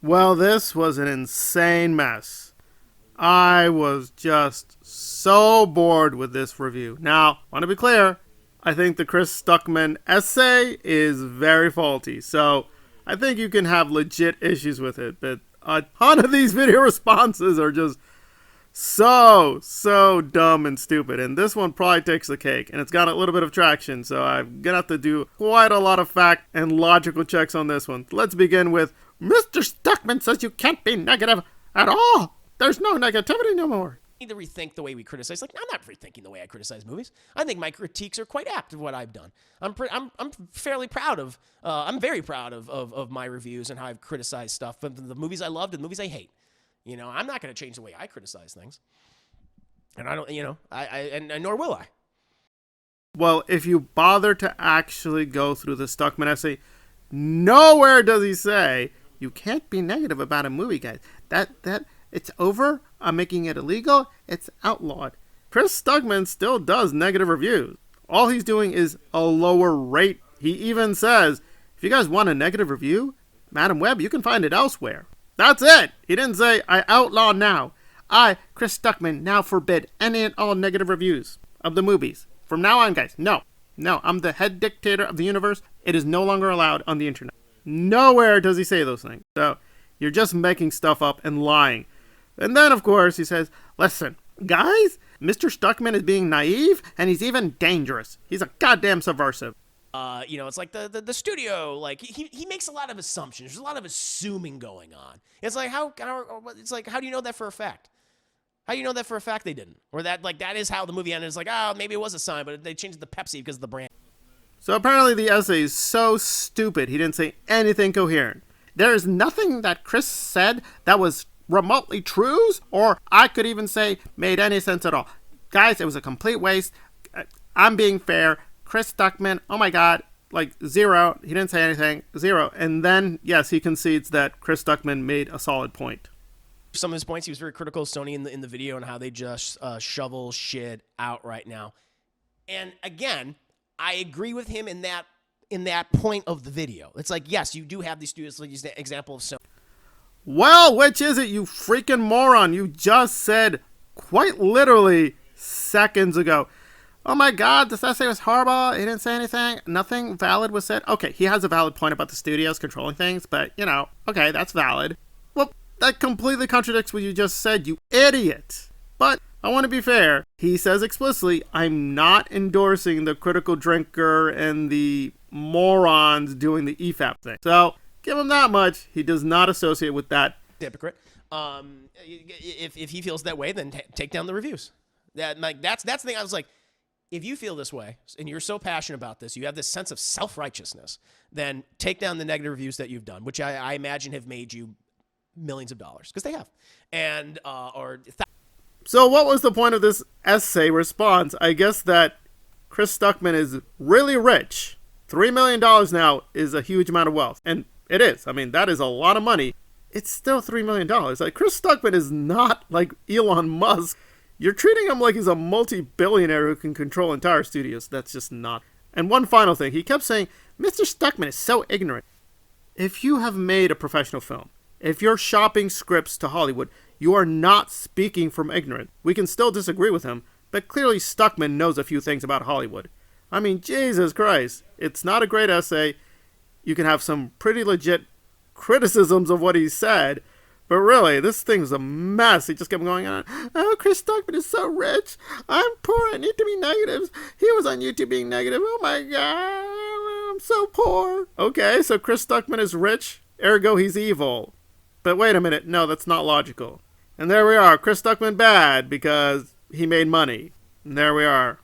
Well, this was an insane mess. I was just so bored with this review. Now, I want to be clear, I think the Chris Stuckmann essay is very faulty, so I think you can have legit issues with it, but a ton of these video responses are just so dumb and stupid, and this one probably takes the cake, and it's got a little bit of traction, so I'm gonna have to do quite a lot of fact and logical checks on this one. Let's begin with Mr. Stuckmann says you can't be negative at all. There's no negativity no more. Need to rethink the way we criticize. Like, I'm not rethinking the way I criticize movies. I think my critiques are quite apt of what I've done. I'm fairly proud of. I'm very proud of my reviews and how I've criticized stuff, the movies I loved and the movies I hate. You know, I'm not going to change the way I criticize things, and I don't. You know, and nor will I. Well, if you bother to actually go through the Stuckmann essay, nowhere does he say you can't be negative about a movie, guys. That it's over. I'm making it illegal. It's outlawed. Chris Stuckmann still does negative reviews. All he's doing is a lower rate. He even says, if you guys want a negative review, Madam Web, you can find it elsewhere. That's it. He didn't say, I outlaw now. I, Chris Stuckmann, now forbid any and all negative reviews of the movies. From now on, guys, no, I'm the head dictator of the universe. It is no longer allowed on the internet. Nowhere does he say those things. So you're just making stuff up and lying. And then, of course, he says, listen, guys, Mr. Stuckmann is being naive, and he's even dangerous. He's a goddamn subversive. You know, it's like the studio, like, he makes a lot of assumptions. There's a lot of assuming going on. It's like, how do you know that for a fact? How do you know that for a fact they didn't? Or that is how the movie ended. It's like, oh, maybe it was a sign, but they changed the Pepsi because of the brand. So apparently the essay is so stupid, he didn't say anything coherent. There is nothing that Chris said that was remotely true, or I could even say made any sense at all. Guys, it was a complete waste. I'm being fair. Chris Stuckmann, oh my God, like zero. He didn't say anything, zero. And then, yes, he concedes that Chris Stuckmann made a solid point. Some of his points, he was very critical of Sony in the video and how they just shovel shit out right now. And again, I agree with him in that point of the video. It's like, yes, you do have these studios, like the example of Sony. Well, which is it, you freaking moron? You just said quite literally seconds ago, oh my God, this essay was horrible. He didn't say anything. Nothing valid was said. Okay, he has a valid point about the studios controlling things, but, you know, okay, that's valid. Well, that completely contradicts what you just said, you idiot. But I want to be fair. He says explicitly, I'm not endorsing the critical drinker and the morons doing the EFAP thing. So give him that much. He does not associate with that. Hypocrite. If he feels that way, then take down the reviews. That's the thing. I was like, if you feel this way and you're so passionate about this, you have this sense of self-righteousness, then take down the negative reviews that you've done, which I imagine have made you millions of dollars, because they have. And So what was the point of this essay response? I guess that Chris Stuckmann is really rich. $3 million now is a huge amount of wealth. And it is. I mean, that is a lot of money. It's still $3 million. Like, Chris Stuckmann is not like Elon Musk. You're treating him like he's a multi-billionaire who can control entire studios. That's just not. And one final thing. He kept saying, Mr. Stuckmann is so ignorant. If you have made a professional film, if you're shopping scripts to Hollywood, you are not speaking from ignorance. We can still disagree with him, but clearly Stuckmann knows a few things about Hollywood. I mean, Jesus Christ. It's not a great essay. You can have some pretty legit criticisms of what he said, but really, this thing's a mess. He just kept going on. Oh, Chris Stuckmann is so rich. I'm poor. I need to be negative. He was on YouTube being negative. Oh my God, I'm so poor. Okay, so Chris Stuckmann is rich, ergo he's evil. But wait a minute. No, that's not logical. And there we are. Chris Stuckmann bad because he made money. And there we are.